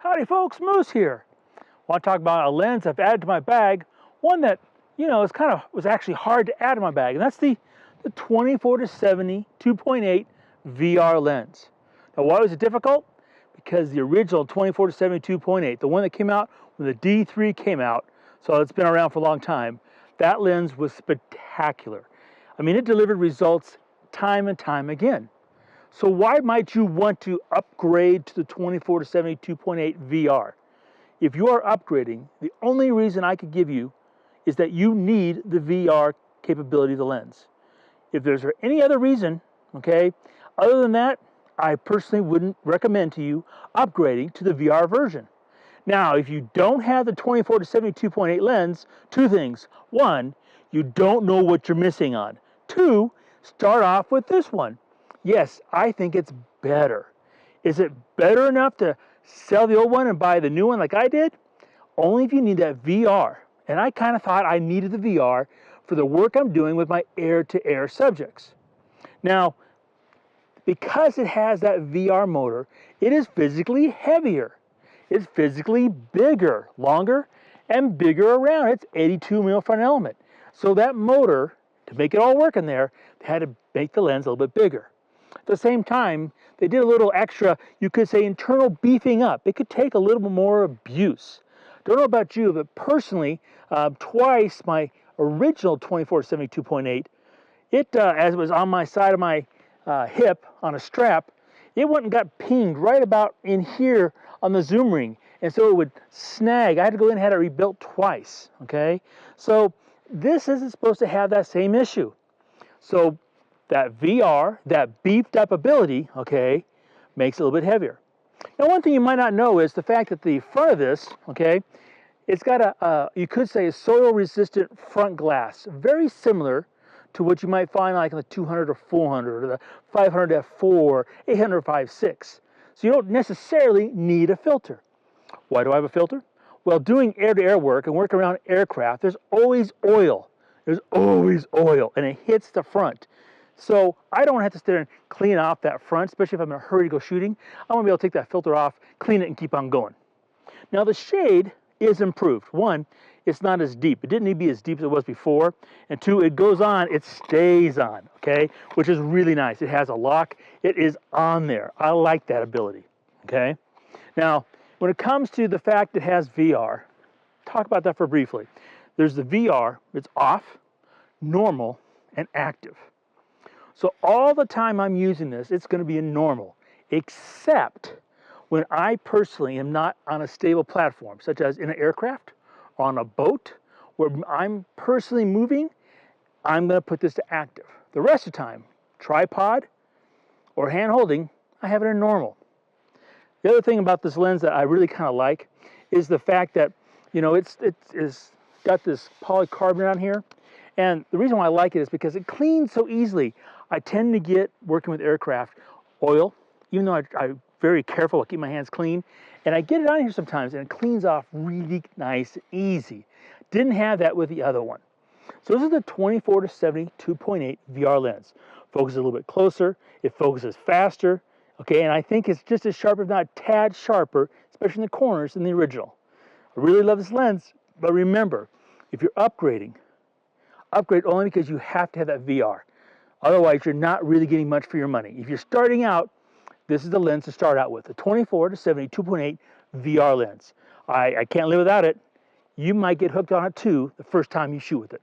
Howdy folks, Moose here. I want to talk about a lens I've added to my bag, one that, was actually hard to add to my bag, and that's the 24-70 2.8 VR lens. Now why was it difficult? Because the original 24-70 2.8, the one that came out when the D3 came out, so it's been around for a long time, that lens was spectacular. I mean, it delivered results time and time again. So why might you want to upgrade to the 24-70 2.8 VR? If you are upgrading, the only reason I could give you is that you need the VR capability of the lens. If there's any other reason, okay, other than that, I personally wouldn't recommend to you upgrading to the VR version. Now, if you don't have the 24-70 2.8 lens, two things. One, you don't know what you're missing on. Two, start off with this one. Yes, I think it's better. Is it better enough to sell the old one and buy the new one like I did? Only if you need that VR. And I kind of thought I needed the VR for the work I'm doing with my air-to-air subjects. Now, because it has that VR motor, it is physically heavier. It's physically bigger, longer, and bigger around. It's 82 mil front element. So that motor, to make it all work in there, they had to make the lens a little bit bigger. At the same time, they did a little extra, you could say, internal beefing up. It could take a little bit more abuse. Don't know about you, but personally, twice my original 24-70 2.8, as it was on my side of my hip on a strap, it went and got pinged right about in here on the zoom ring. And so it would snag. I had to go in and had it rebuilt twice, okay? So this isn't supposed to have that same issue. So that VR, that beefed up ability, okay, makes it a little bit heavier. Now, one thing you might not know is the fact that the front of this, okay, it's got you could say a soil resistant front glass, very similar to what you might find like in the 200 or 400 or the 500 f4, 800 5.6. So you don't necessarily need a filter. Why do I have a filter? Well, doing air-to-air work and work around aircraft, there's always oil. There's always oil, and it hits the front. So I don't have to sit there and clean off that front, especially if I'm in a hurry to go shooting. I want to be able to take that filter off, clean it, and keep on going. Now the shade is improved. One, it's not as deep. It didn't need to be as deep as it was before. And two, it goes on, it stays on, okay? Which is really nice. It has a lock. It is on there. I like that ability, okay? Now, when it comes to the fact it has VR, talk about that for briefly. There's the VR, it's off, normal, and active. So all the time I'm using this, it's going to be in normal, except when I personally am not on a stable platform, such as in an aircraft or on a boat, where I'm personally moving, I'm going to put this to active. The rest of the time, tripod or hand holding, I have it in normal. The other thing about this lens that I really kind of like is the fact that, it's got this polycarbonate on here. And the reason why I like it is because it cleans so easily. I tend to get, working with aircraft, oil, even though I'm very careful to keep my hands clean. And I get it on here sometimes and it cleans off really nice and easy. Didn't have that with the other one. So this is the 24-70 2.8 VR lens. Focuses a little bit closer. It focuses faster. Okay, and I think it's just as sharp, if not a tad sharper, especially in the corners, than the original. I really love this lens, but remember, if you're upgrading, upgrade only because you have to have that VR. Otherwise, you're not really getting much for your money. If you're starting out, this is the lens to start out with, the 24-70 2.8 VR lens. I can't live without it. You might get hooked on it too the first time you shoot with it.